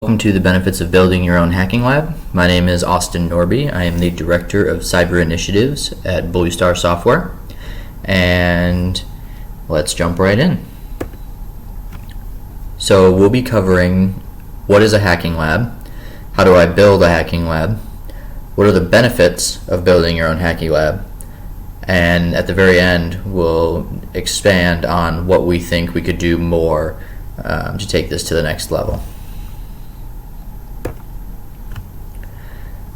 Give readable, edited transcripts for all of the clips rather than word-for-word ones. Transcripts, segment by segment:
Welcome to the benefits of building your own hacking lab. My name is Austin Norby. I am the Director of Cyber Initiatives at Blue Star Software. And let's jump right in. So we'll be covering what is a hacking lab, how do I build a hacking lab, what are the benefits of building your own hacking lab, and at the very end we'll expand on what we think we could do more to take this to the next level.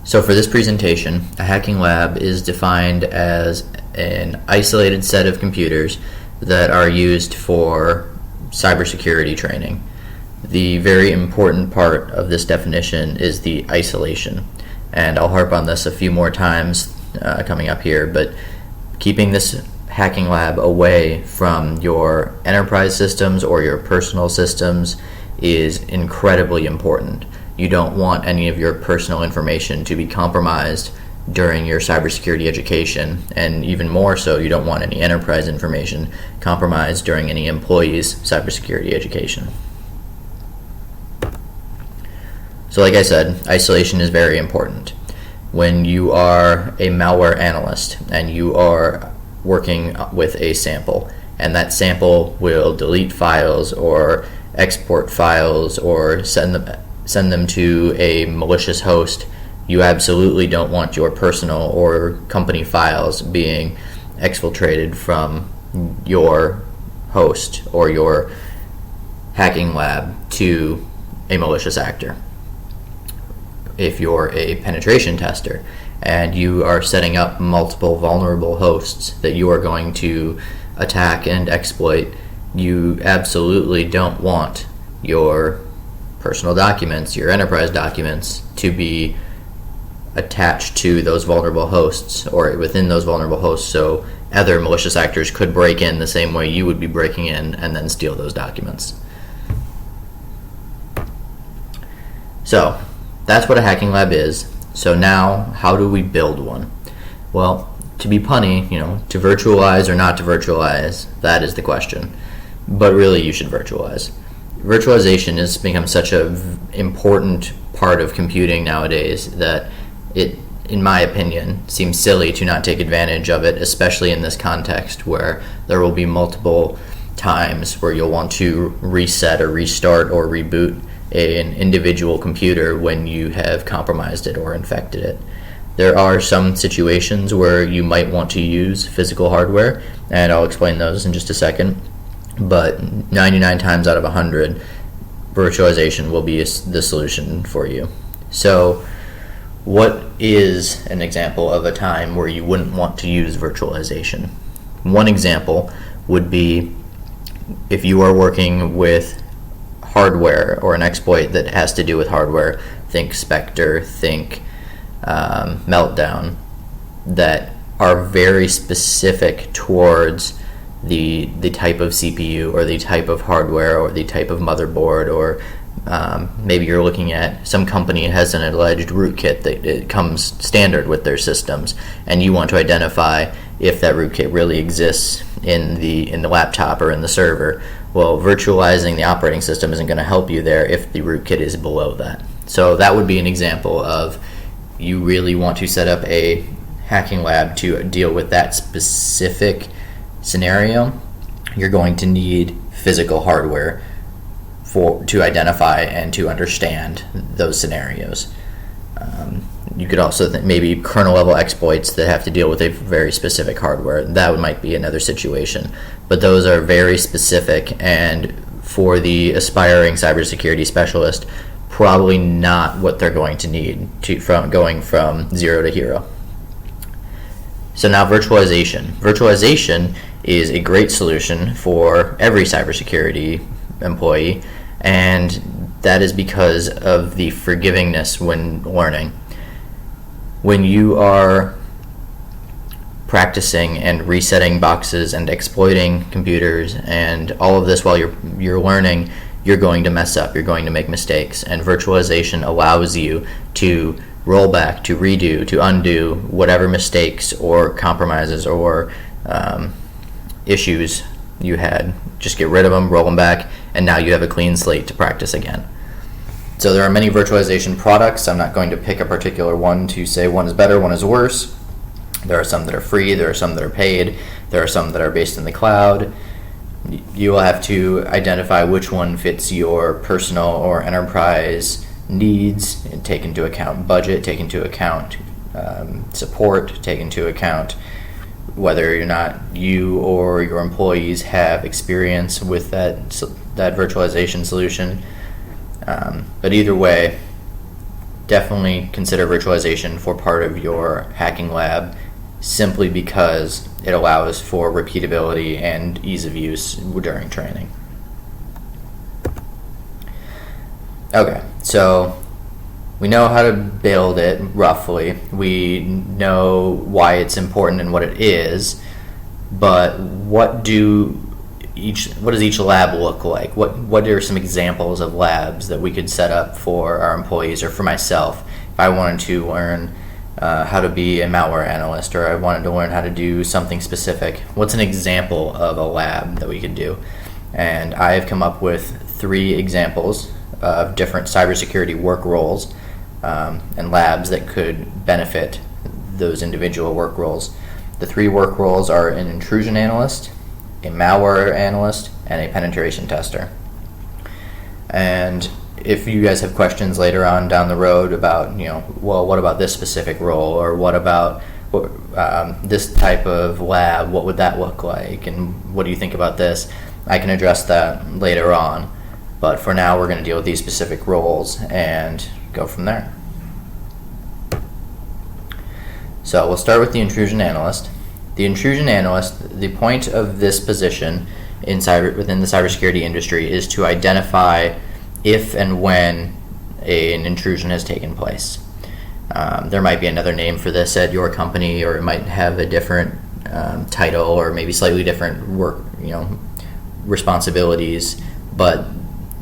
So for this presentation, a hacking lab is defined as an isolated set of computers that are used for cybersecurity training. The very important part of this definition is the isolation, and I'll harp on this a few more times coming up here, but keeping this hacking lab away from your enterprise systems or your personal systems is incredibly important. You don't want any of your personal information to be compromised during your cybersecurity education, and even more so, you don't want any enterprise information compromised during any employee's cybersecurity education. So like I said, isolation is very important. When you are a malware analyst and you are working with a sample, and that sample will delete files or export files or send them to a malicious host, you absolutely don't want your personal or company files being exfiltrated from your host or your hacking lab to a malicious actor. If you're a penetration tester and you are setting up multiple vulnerable hosts that you are going to attack and exploit, you absolutely don't want your personal documents, your enterprise documents, to be attached to those vulnerable hosts or within those vulnerable hosts, so other malicious actors could break in the same way you would be breaking in and then steal those documents. So that's what a hacking lab is. So now, how do we build one? Well, to be punny, to virtualize or not to virtualize, that is the question. But really, you should virtualize. Virtualization has become such an important part of computing nowadays that it, in my opinion, seems silly to not take advantage of it, especially in this context where there will be multiple times where you'll want to reset or restart or reboot an individual computer when you have compromised it or infected it. There are some situations where you might want to use physical hardware, and I'll explain those in just a second. But 99 times out of 100, virtualization will be the solution for you. So what is an example of a time where you wouldn't want to use virtualization? One example would be if you are working with hardware or an exploit that has to do with hardware. Think Spectre, think Meltdown, that are very specific towards the type of CPU or the type of hardware or the type of motherboard, or maybe you're looking at some company has an alleged rootkit that it comes standard with their systems, and you want to identify if that rootkit really exists in the laptop or in the server. Well, virtualizing the operating system isn't going to help you there if the rootkit is below that. So that would be an example of you really want to set up a hacking lab to deal with that specific scenario. You're going to need physical hardware to identify and to understand those scenarios. You could also think maybe kernel level exploits that have to deal with a very specific hardware. That might be another situation, but those are very specific, and for the aspiring cybersecurity specialist, probably not what they're going to need going from zero to hero. So now virtualization. Virtualization is a great solution for every cybersecurity employee, and that is because of the forgivingness when learning. When you are practicing and resetting boxes and exploiting computers and all of this while you're learning, you're going to mess up, you're going to make mistakes, and virtualization allows you to roll back, to redo, to undo whatever mistakes or compromises or issues you had. Just get rid of them, roll them back, and now you have a clean slate to practice again. So there are many virtualization products. I'm not going to pick a particular one to say one is better, one is worse. There are some that are free, there are some that are paid, there are some that are based in the cloud. You will have to identify which one fits your personal or enterprise needs, and take into account budget, take into account support, take into account whether or not you or your employees have experience with that virtualization solution. But either way, definitely consider virtualization for part of your hacking lab, simply because it allows for repeatability and ease of use during training. Okay, so we know how to build it roughly. We know why it's important and what it is, but what does each lab look like? What are some examples of labs that we could set up for our employees, or for myself if I wanted to learn how to be a malware analyst, or I wanted to learn how to do something specific? What's an example of a lab that we could do? And I have come up with 3 examples of different cybersecurity work roles and labs that could benefit those individual work roles. The 3 work roles are an intrusion analyst, a malware analyst, and a penetration tester. And if you guys have questions later on down the road about, well, what about this specific role, or what about this type of lab, what would that look like, and what do you think about this, I can address that later on. But for now, we're going to deal with these specific roles and go from there. So we'll start with the intrusion analyst. The intrusion analyst, the point of this position within the cybersecurity industry is to identify if and when an intrusion has taken place. There might be another name for this at your company, or it might have a different title, or maybe slightly different work, responsibilities. But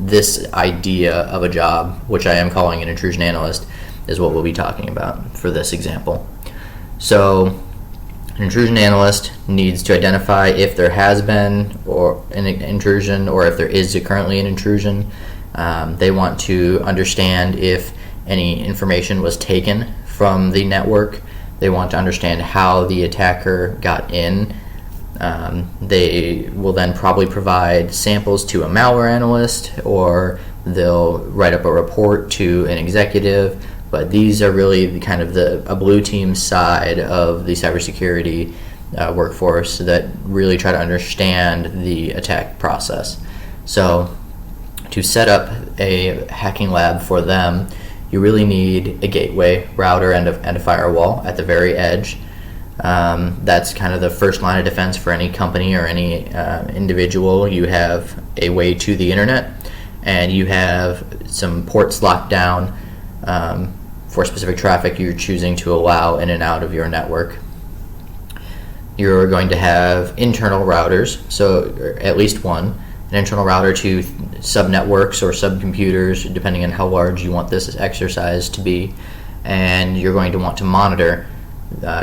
this idea of a job, which I am calling an intrusion analyst, is what we'll be talking about for this example. So an intrusion analyst needs to identify if there has been or an intrusion, or if there is currently an intrusion. They want to understand if any information was taken from the network. They want to understand how the attacker got in. They will then probably provide samples to a malware analyst, or they'll write up a report to an executive. But these are really a blue team side of the cybersecurity workforce that really try to understand the attack process. So to set up a hacking lab for them, you really need a gateway, router, and a firewall at the very edge. That's kind of the first line of defense for any company or any individual. You have a way to the internet, and you have some ports locked down for specific traffic you're choosing to allow in and out of your network. You're going to have internal routers, so at least one, an internal router to subnetworks or subcomputers, depending on how large you want this exercise to be. And you're going to want to monitor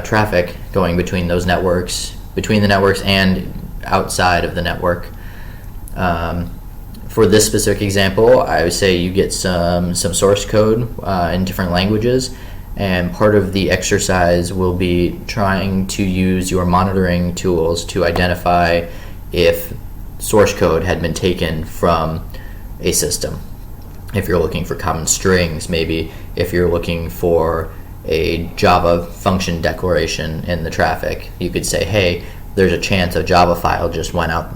traffic going between those networks, between the networks and outside of the network. For this specific example, I would say you get some source code in different languages, and part of the exercise will be trying to use your monitoring tools to identify if source code had been taken from a system. If you're looking for common strings, maybe if you're looking for a Java function declaration in the traffic, you could say, hey, there's a chance a Java file just went out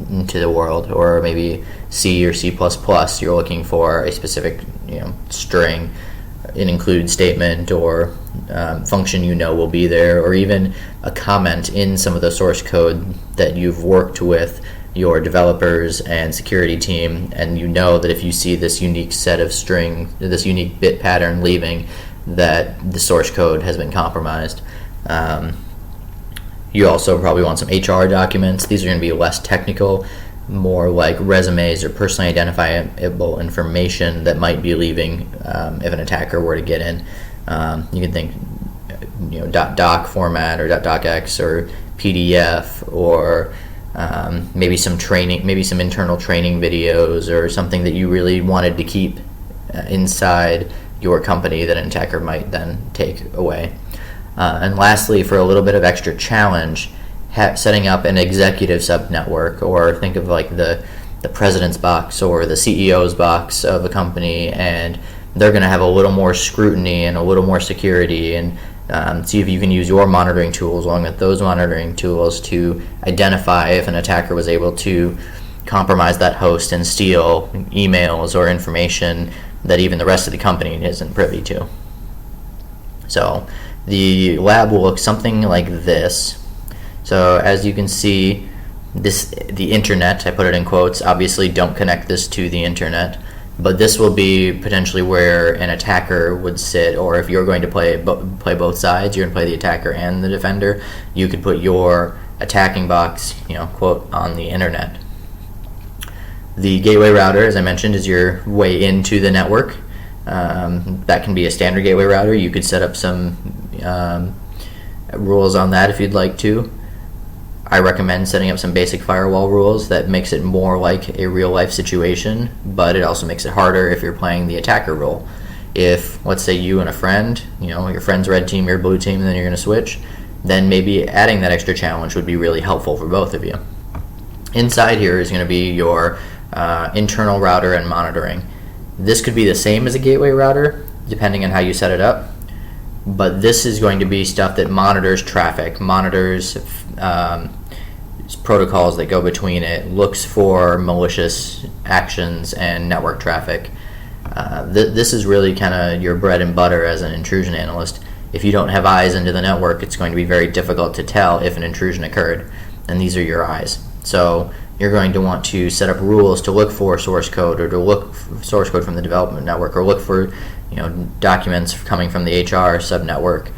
into the world. Or maybe C or C++, you're looking for a specific string, an include statement, or function will be there, or even a comment in some of the source code that you've worked with your developers and security team, and that if you see this unique set of string, this unique bit pattern leaving, that the source code has been compromised. You also probably want some HR documents. These are going to be less technical, more like resumes or personally identifiable information that might be leaving if an attacker were to get in. You can think .doc format, or .docx, or PDF, or maybe some training, maybe some internal training videos, or something that you really wanted to keep inside your company that an attacker might then take away. And lastly, for a little bit of extra challenge, setting up an executive subnetwork, or think of like the president's box or the CEO's box of a company, and they're going to have a little more scrutiny and a little more security, and see if you can use your monitoring tools along with those monitoring tools to identify if an attacker was able to compromise that host and steal emails or information that even the rest of the company isn't privy to. So the lab will look something like this. So as you can see, the internet, I put it in quotes, obviously don't connect this to the internet, but this will be potentially where an attacker would sit, or if you're going to play both sides, you're going to play the attacker and the defender, you could put your attacking box, quote, on the internet. The gateway router, as I mentioned, is your way into the network. That can be a standard gateway router. You could set up some rules on that if you'd like to. I recommend setting up some basic firewall rules that makes it more like a real life situation, but it also makes it harder if you're playing the attacker role. If, let's say, you and a friend, your friend's red team, your blue team, and then you're going to switch, then maybe adding that extra challenge would be really helpful for both of you. Inside here is going to be your internal router and monitoring. This could be the same as a gateway router, depending on how you set it up, but this is going to be stuff that monitors traffic, monitors protocols that go between it, looks for malicious actions and network traffic. This is really kind of your bread and butter as an intrusion analyst. If you don't have eyes into the network, it's going to be very difficult to tell if an intrusion occurred, and these are your eyes. So you're going to want to set up rules to look for source code, or to look for source code from the development network, or look for documents coming from the HR subnetwork.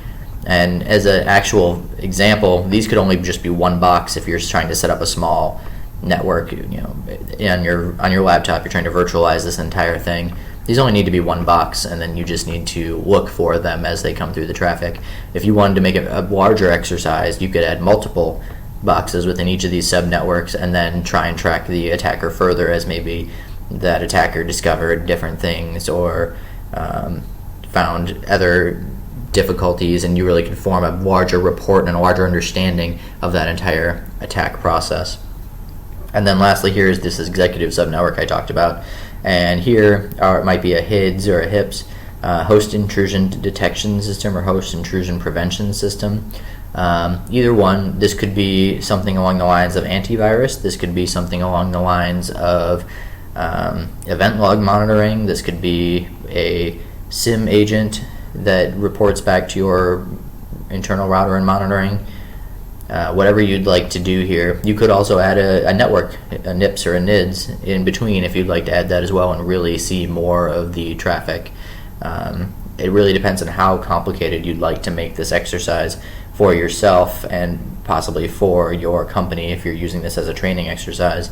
And as an actual example, these could only just be one box if you're trying to set up a small network. On your laptop, you're trying to virtualize this entire thing. These only need to be one box, and then you just need to look for them as they come through the traffic. If you wanted to make it a larger exercise, you could add multiple boxes within each of these subnetworks and then try and track the attacker further, as maybe that attacker discovered different things or found other difficulties, and you really can form a larger report and a larger understanding of that entire attack process. And then lastly, here is this executive subnetwork I talked about, and here it might be a HIDS or a HIPS, host intrusion detection system, or host intrusion prevention system. Either one. This could be something along the lines of antivirus. This could be something along the lines of event log monitoring. This could be a SIM agent that reports back to your internal router and monitoring. Whatever you'd like to do here. You could also add a network, a NIPS or a NIDS in between if you'd like to add that as well and really see more of the traffic. It really depends on how complicated you'd like to make this exercise for yourself and possibly for your company if you're using this as a training exercise.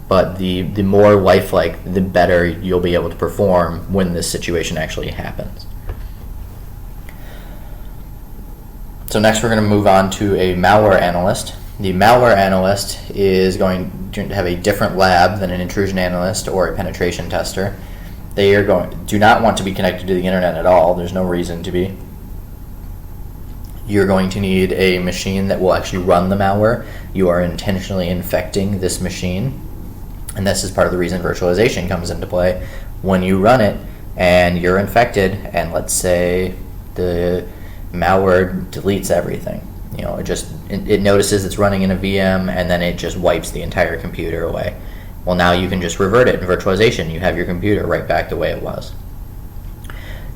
But the more lifelike, the better you'll be able to perform when this situation actually happens. So next we're going to move on to a malware analyst. The malware analyst is going to have a different lab than an intrusion analyst or a penetration tester. They do not want to be connected to the internet at all. There's no reason to be. You're going to need a machine that will actually run the malware. You are intentionally infecting this machine, and this is part of the reason virtualization comes into play. When you run it and you're infected, and let's say the malware deletes everything. It notices it's running in a VM, and then it just wipes the entire computer away. Well, now you can just revert it in virtualization. You have your computer right back the way it was.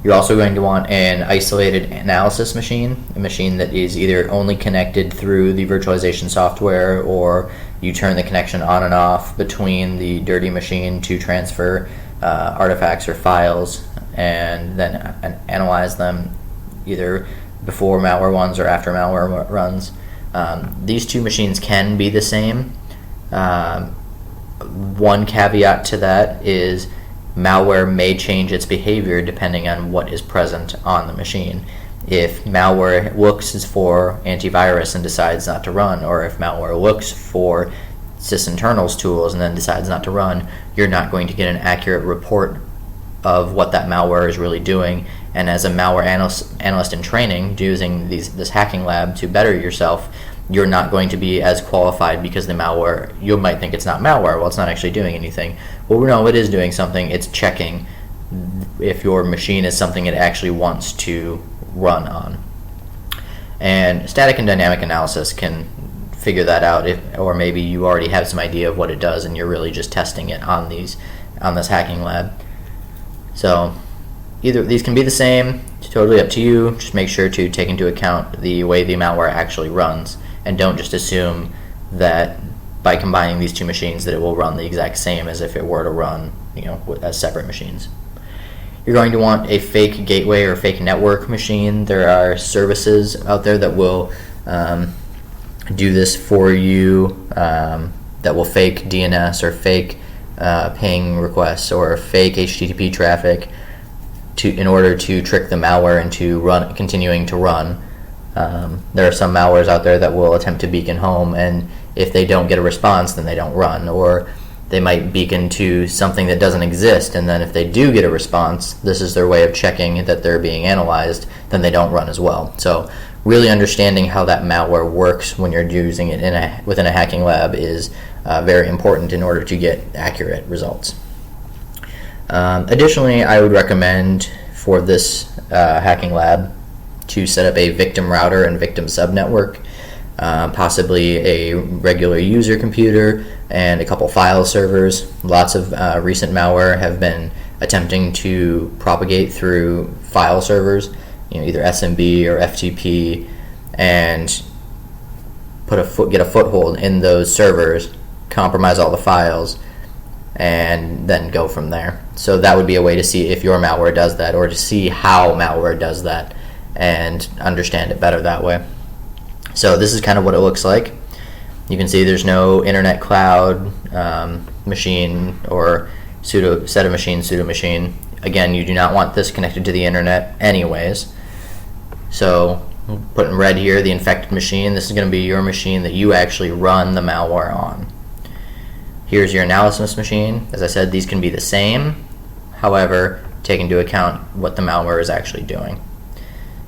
You're also going to want an isolated analysis machine, a machine that is either only connected through the virtualization software, or you turn the connection on and off between the dirty machine to transfer artifacts or files, and then analyze them either before malware runs or after malware runs. These two machines can be the same. One caveat to that is malware may change its behavior depending on what is present on the machine. If malware looks for antivirus and decides not to run, or if malware looks for sysinternals tools and then decides not to run, you're not going to get an accurate report of what that malware is really doing. And as a malware analyst in training, using this hacking lab to better yourself, you're not going to be as qualified because the malware, you might think it's not malware, well, it's not actually doing anything. Well, no, it is doing something. It's checking if your machine is something it actually wants to run on. And static and dynamic analysis can figure that out, or maybe you already have some idea of what it does and you're really just testing it on this hacking lab. So either these can be the same, it's totally up to you. Just make sure to take into account the way the malware actually runs, and don't just assume that by combining these two machines that it will run the exact same as if it were to run, as separate machines. You're going to want a fake gateway or fake network machine. There are services out there that will do this for you, that will fake DNS or fake ping requests or fake HTTP traffic in order to trick the malware into continuing to run. There are some malwares out there that will attempt to beacon home, and if they don't get a response, then they don't run. Or they might beacon to something that doesn't exist, and then if they do get a response, this is their way of checking that they're being analyzed, then they don't run as well. So really understanding how that malware works when you're using it within a hacking lab is very important in order to get accurate results. Additionally, I would recommend for this hacking lab to set up a victim router and victim subnetwork, possibly a regular user computer and a couple file servers. Lots of recent malware have been attempting to propagate through file servers, either SMB or FTP, and get a foothold in those servers, compromise all the files, and then go from there. So that would be a way to see if your malware does that, or to see how malware does that and understand it better that way. So this is kind of what it looks like. You can see there's no internet cloud machine or set of machines, pseudo machine. Again, you do not want this connected to the internet anyways. So put in red here the infected machine. This is going to be your machine that you actually run the malware on. Here's your analysis machine. As I said, these can be the same. However, take into account what the malware is actually doing.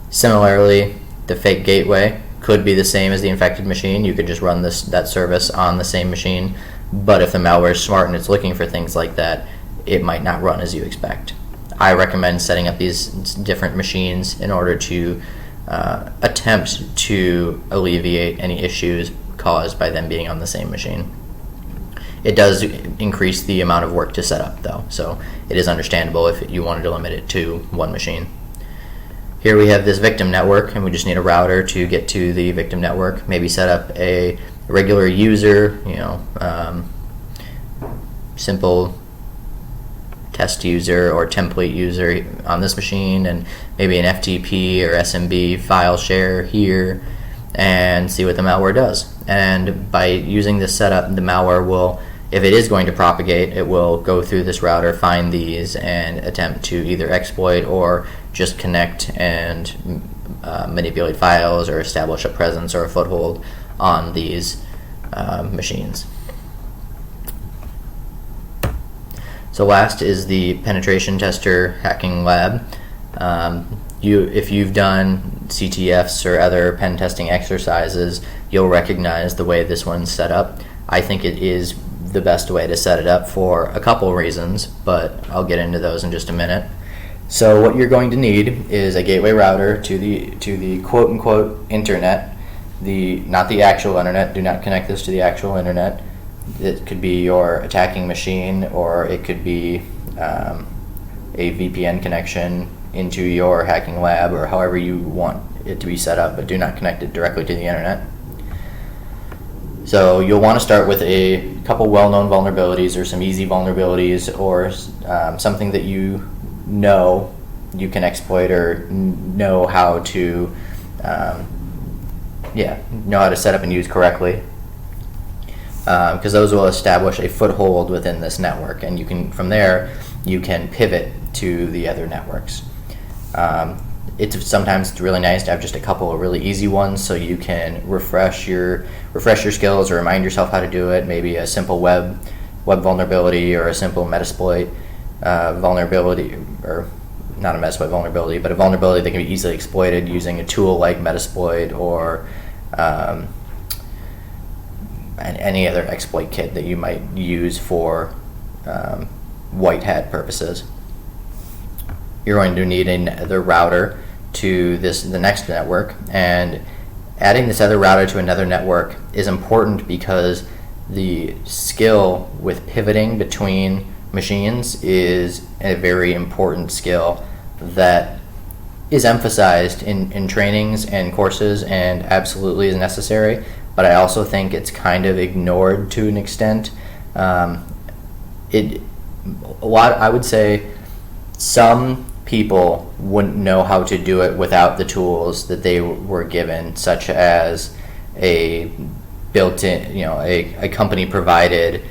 Similarly, the fake gateway could be the same as the infected machine. You could just run that service on the same machine, but if the malware is smart and it's looking for things like that, it might not run as you expect. I recommend setting up these different machines in order to attempt to alleviate any issues caused by them being on the same machine. It does increase the amount of work to set up, though, so it is understandable if you wanted to limit it to one machine. Here we have this victim network, and we just need a router to get to the victim network. Maybe set up a regular user, simple test user or template user on this machine, and maybe an FTP or SMB file share here, and see what the malware does. And by using this setup, the malware will, if it is going to propagate, it will go through this router, find these, and attempt to either exploit or just connect and manipulate files or establish a presence or a foothold on these machines. So last is the penetration tester hacking lab. If you've done CTFs or other pen testing exercises, you'll recognize the way this one's set up. I think it is the best way to set it up for a couple reasons, but I'll get into those in just a minute. So what you're going to need is a gateway router to the quote-unquote internet, not the actual internet. Do not connect this to the actual internet. It could be your attacking machine, or it could be a VPN connection into your hacking lab, or however you want it to be set up, but do not connect it directly to the internet. So you'll want to start with a couple well-known vulnerabilities, or some easy vulnerabilities, or something that you know you can exploit, or know how to set up and use correctly, because those will establish a foothold within this network, and from there you can pivot to the other networks. Sometimes it's really nice to have just a couple of really easy ones, so you can refresh your skills or remind yourself how to do it. Maybe a simple web vulnerability or a simple Metasploit, vulnerability, or not a Metasploit vulnerability, but a vulnerability that can be easily exploited using a tool like Metasploit or any other exploit kit that you might use for white hat purposes. You're going to need another router to the next network, and adding this other router to another network is important because the skill with pivoting between machines is a very important skill that is emphasized in trainings and courses and absolutely is necessary, but I also think it's kind of ignored to an extent. I would say some people wouldn't know how to do it without the tools that they were given, such as a built-in, a company provided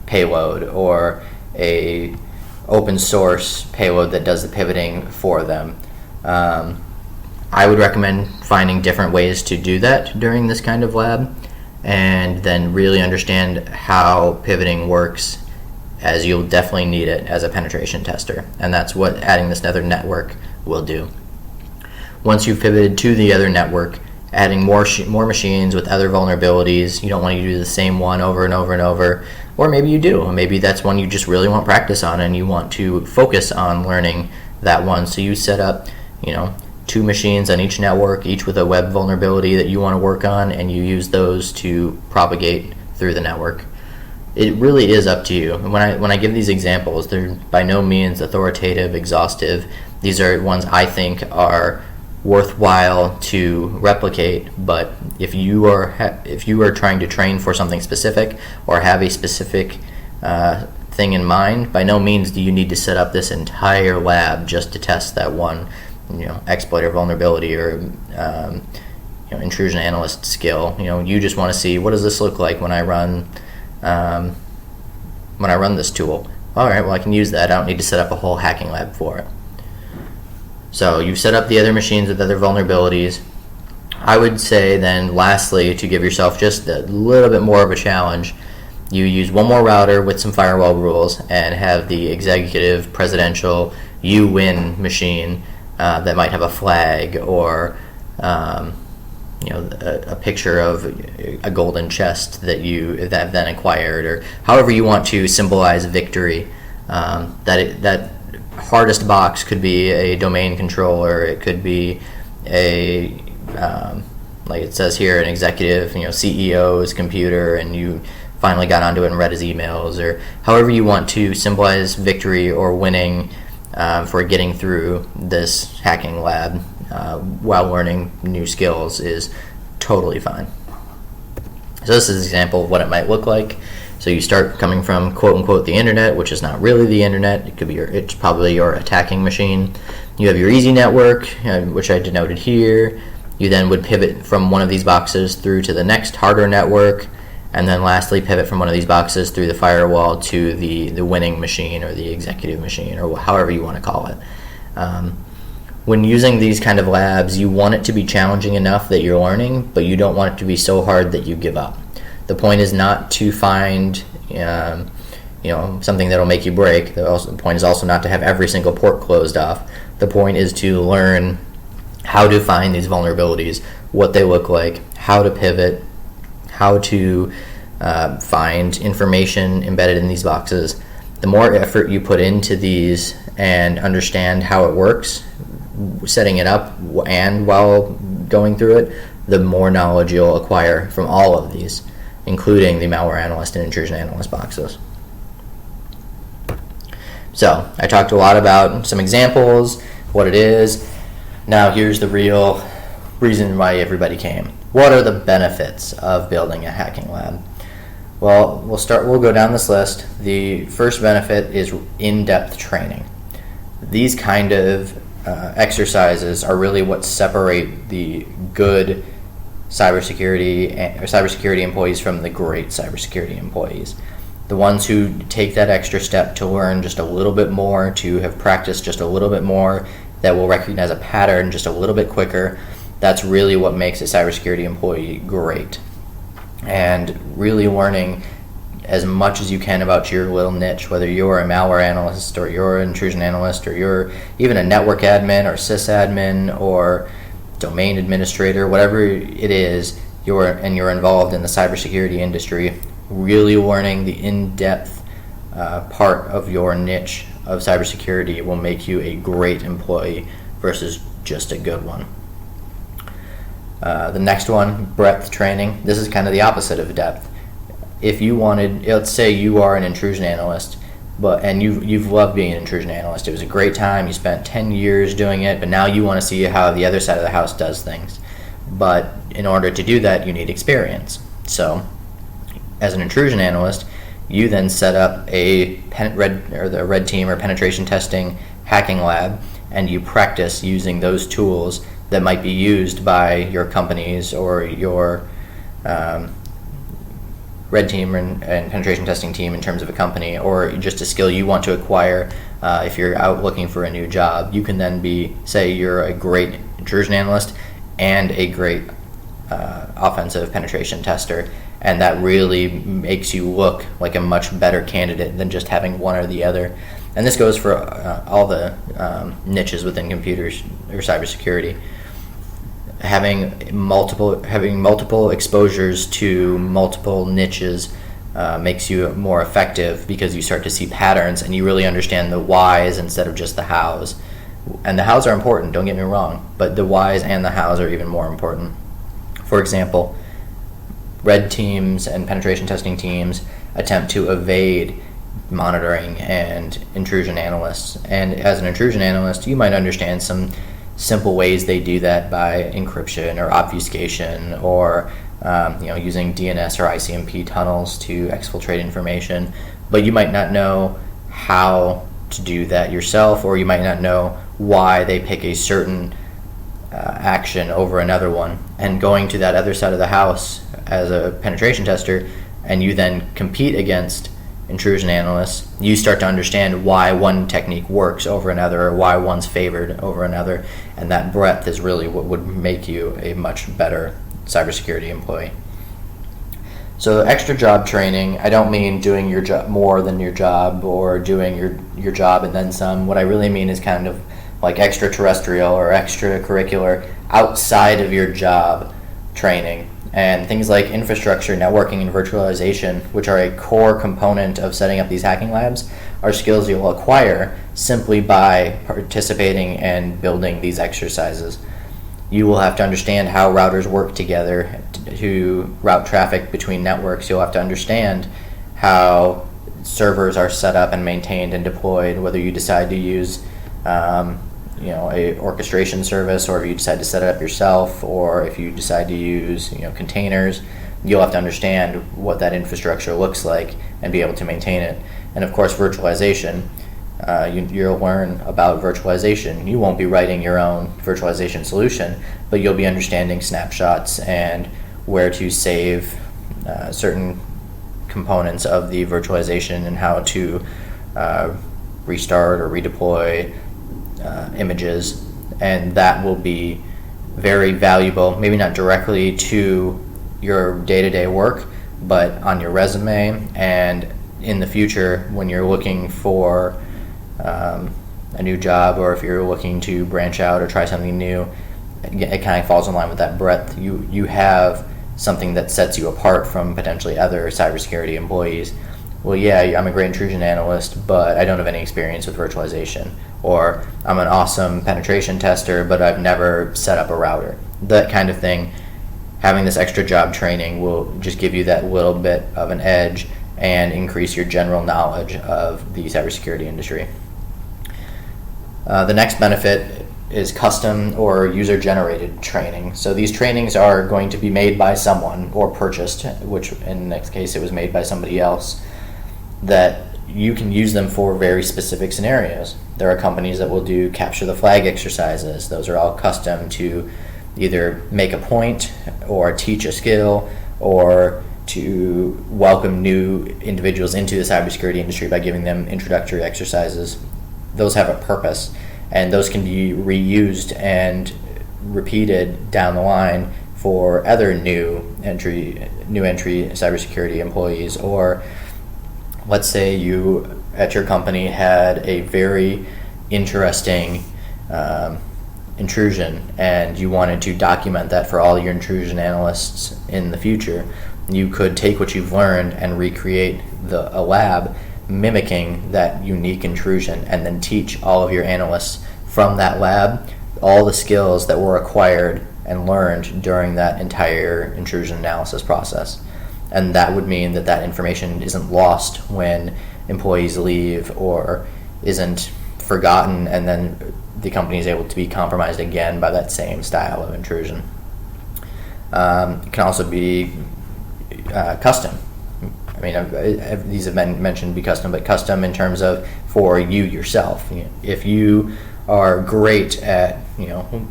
payload or a open source payload that does the pivoting for them. I would recommend finding different ways to do that during this kind of lab, and then really understand how pivoting works, as you'll definitely need it as a penetration tester, and that's what adding this other network will do. Once you've pivoted to the other network, adding more machines with other vulnerabilities, you don't want to do the same one over and over and over, or maybe you do. Maybe that's one you just really want practice on and you want to focus on learning that one. So you set up, 2 machines on each network, each with a web vulnerability that you want to work on, and you use those to propagate through the network. It really is up to you. When I give these examples, they're by no means authoritative, exhaustive. These are ones I think are worthwhile to replicate, but if you are trying to train for something specific or have a specific thing in mind, by no means do you need to set up this entire lab just to test that one exploit or vulnerability or intrusion analyst skill. You just want to see, what does this look like when I run this tool? All right, well, I can use that. I don't need to set up a whole hacking lab for it. So you've set up the other machines with other vulnerabilities. I would say then, lastly, to give yourself just a little bit more of a challenge, you use one more router with some firewall rules and have the executive presidential you win machine that might have a flag or a picture of a golden chest that have then acquired, or however you want to symbolize victory. That hardest box could be a domain controller. It could be a like it says here, an executive, CEO's computer, and you finally got onto it and read his emails, or however you want to symbolize victory or winning for getting through this hacking lab while learning new skills is totally fine. So this is an example of what it might look like. So you start coming from quote unquote the internet, which is not really the internet. It could be it's probably your attacking machine. You have your easy network, which I denoted here. You then would pivot from one of these boxes through to the next harder network, and then lastly pivot from one of these boxes through the firewall to the winning machine or the executive machine, or however you want to call it. When using these kind of labs, you want it to be challenging enough that you're learning, but you don't want it to be so hard that you give up. The point is not to find something that'll make you break. The point is also not to have every single port closed off. The point is to learn how to find these vulnerabilities, what they look like, how to pivot, how to find information embedded in these boxes. The more effort you put into these and understand how it works, setting it up and while going through it, the more knowledge you'll acquire from all of these, including the Malware Analyst and Intrusion Analyst boxes. So I talked a lot about some examples, what it is. Now here's the real reason why everybody came. What are the benefits of building a hacking lab? Well, we'll go down this list. The first benefit is in-depth training. These kind of exercises are really what separate the good cybersecurity employees from the great cybersecurity employees. The ones who take that extra step to learn just a little bit more, to have practiced just a little bit more, that will recognize a pattern just a little bit quicker, that's really what makes a cybersecurity employee great. And really learning as much as you can about your little niche, whether you're a malware analyst or you're an intrusion analyst or you're even a network admin or sysadmin or domain administrator, whatever it is, you're involved in the cybersecurity industry. Really learning the in-depth part of your niche of cybersecurity will make you a great employee versus just a good one. The next one, breadth training. This is kind of the opposite of depth. If you wanted, let's say you are an intrusion analyst, and you've loved being an intrusion analyst. It was a great time. You spent 10 years doing it, but now you want to see how the other side of the house does things. But in order to do that, you need experience. So, as an intrusion analyst, you then set up the red team or penetration testing hacking lab, and you practice using those tools that might be used by your companies or your red team and penetration testing team in terms of a company, or just a skill you want to acquire. If you're out looking for a new job, you can then say you're a great intrusion analyst and a great offensive penetration tester, and that really makes you look like a much better candidate than just having one or the other. And this goes for all the niches within computers or cybersecurity. Having multiple exposures to multiple niches makes you more effective, because you start to see patterns and you really understand the whys instead of just the hows. And the hows are important, don't get me wrong, but the whys and the hows are even more important. For example, red teams and penetration testing teams attempt to evade monitoring and intrusion analysts. And as an intrusion analyst, you might understand some simple ways they do that by encryption or obfuscation, or using DNS or ICMP tunnels to exfiltrate information. But you might not know how to do that yourself, or you might not know why they pick a certain action over another one. And going to that other side of the house as a penetration tester, and you then compete against intrusion analysts, you start to understand why one technique works over another, or why one's favored over another, and that breadth is really what would make you a much better cybersecurity employee. So extra job training, I don't mean doing your job more than your job, or doing your job and then some. What I really mean is kind of like extraterrestrial or extracurricular, outside of your job training. And things like infrastructure, networking, and virtualization, which are a core component of setting up these hacking labs, are skills you'll acquire simply by participating and building these exercises. You will have to understand how routers work together to route traffic between networks. You'll have to understand how servers are set up and maintained and deployed, whether you decide to use a orchestration service, or if you decide to set it up yourself, or if you decide to use containers. You'll have to understand what that infrastructure looks like and be able to maintain it. And of course, virtualization. You'll learn about virtualization. You won't be writing your own virtualization solution, but you'll be understanding snapshots and where to save certain components of the virtualization, and how to restart or redeploy images. And that will be very valuable, maybe not directly to your day-to-day work, but on your resume, and in the future when you're looking for a new job, or if you're looking to branch out or try something new. It kind of falls in line with that breadth. You have something that sets you apart from potentially other cybersecurity employees. Well, yeah, I'm a great intrusion analyst, but I don't have any experience with virtualization. Or I'm an awesome penetration tester, but I've never set up a router. That kind of thing. Having this extra job training will just give you that little bit of an edge and increase your general knowledge of the cybersecurity industry. The next benefit is custom or user-generated training. So these trainings are going to be made by someone or purchased, which in the next case it was made by somebody else, that you can use them for very specific scenarios. There are companies that will do capture the flag exercises. Those are all custom to either make a point or teach a skill, or to welcome new individuals into the cybersecurity industry by giving them introductory exercises. Those have a purpose, and those can be reused and repeated down the line for other new entry cybersecurity employees, or let's say you at your company had a very interesting intrusion and you wanted to document that for all your intrusion analysts in the future. You could take what you've learned and recreate a lab mimicking that unique intrusion, and then teach all of your analysts from that lab all the skills that were acquired and learned during that entire intrusion analysis process. And that would mean that information isn't lost when employees leave or isn't forgotten, and then the company is able to be compromised again by that same style of intrusion. It can also be custom. I mean, these have been mentioned to be custom, but custom in terms of for you yourself. If you are great at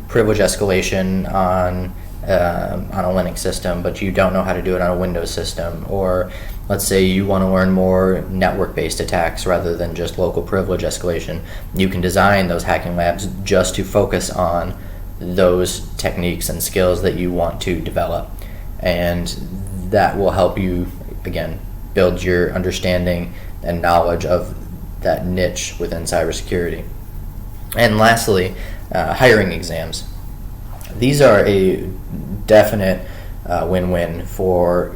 privilege escalation on a Linux system, but you don't know how to do it on a Windows system, or let's say you want to learn more network-based attacks rather than just local privilege escalation, you can design those hacking labs just to focus on those techniques and skills that you want to develop, and that will help you, again, build your understanding and knowledge of that niche within cybersecurity. And lastly, hiring exams. These are a definite win-win for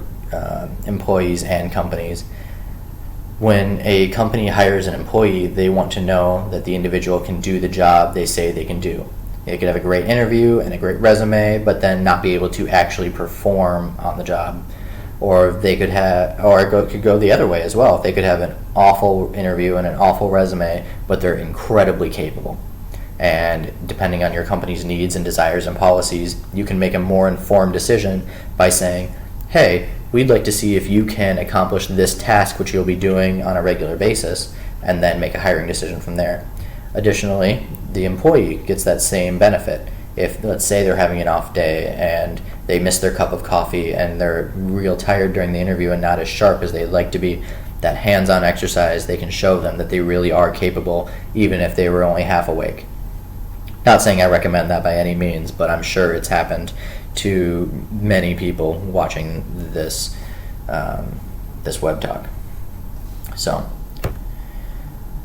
employees and companies. When a company hires an employee, they want to know that the individual can do the job they say they can do. They could have a great interview and a great resume, but then not be able to actually perform on the job. Or they could could go the other way as well. They could have an awful interview and an awful resume, but they're incredibly capable. And depending on your company's needs and desires and policies, you can make a more informed decision by saying, hey, we'd like to see if you can accomplish this task which you'll be doing on a regular basis, and then make a hiring decision from there. Additionally, the employee gets that same benefit. If, let's say, they're having an off day and they miss their cup of coffee and they're real tired during the interview and not as sharp as they'd like to be, that hands-on exercise, they can show them that they really are capable, even if they were only half awake. Not saying I recommend that by any means, but I'm sure it's happened to many people watching this web talk. So,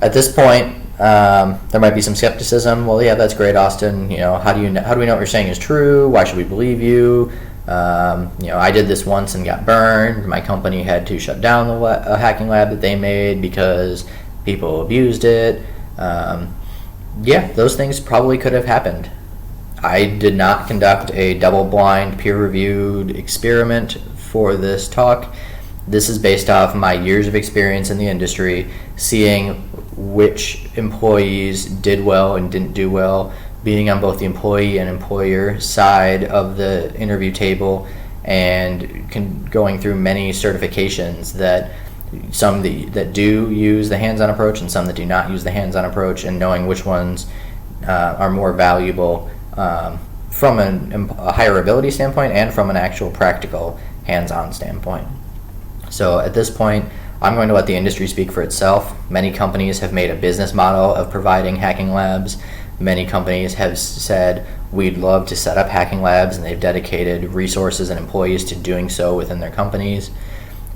at this point, there might be some skepticism. Well, yeah, that's great, Austin. How do we know what you're saying is true? Why should we believe you? I did this once and got burned. My company had to shut down a hacking lab that they made because people abused it. Yeah, those things probably could have happened. I did not conduct a double-blind, peer-reviewed experiment for this talk. This is based off my years of experience in the industry, seeing which employees did well and didn't do well, being on both the employee and employer side of the interview table, and going through many certifications that some that do use the hands-on approach and some that do not use the hands-on approach, and knowing which ones are more valuable from a hireability standpoint and from an actual practical hands-on standpoint. So at this point, I'm going to let the industry speak for itself. Many companies have made a business model of providing hacking labs. Many companies have said, we'd love to set up hacking labs, and they've dedicated resources and employees to doing so within their companies.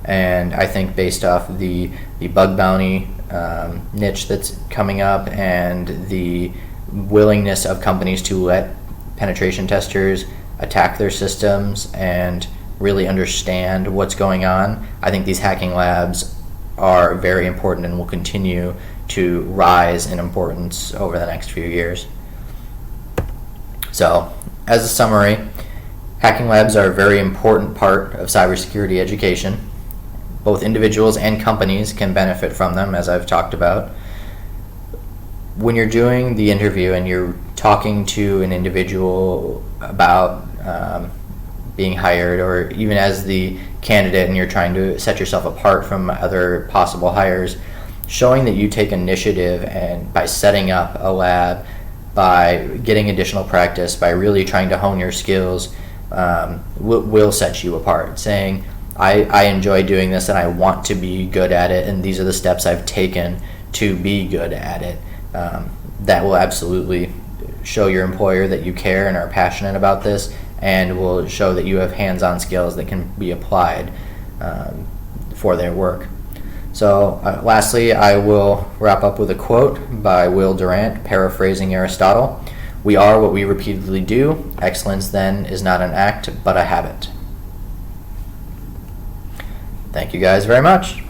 And I think based off the bug bounty niche that's coming up and the willingness of companies to let penetration testers attack their systems and really understand what's going on, I think these hacking labs are very important and will continue to rise in importance over the next few years. So, as a summary, hacking labs are a very important part of cybersecurity education. Both individuals and companies can benefit from them, as I've talked about. When you're doing the interview and you're talking to an individual about being hired, or even as the candidate and you're trying to set yourself apart from other possible hires, showing that you take initiative and by setting up a lab, by getting additional practice, by really trying to hone your skills, will set you apart. Saying, I enjoy doing this and I want to be good at it, and these are the steps I've taken to be good at it. That will absolutely show your employer that you care and are passionate about this, and will show that you have hands-on skills that can be applied for their work. So lastly, I will wrap up with a quote by Will Durant, paraphrasing Aristotle. "We are what we repeatedly do. Excellence, then, is not an act, but a habit." Thank you guys very much.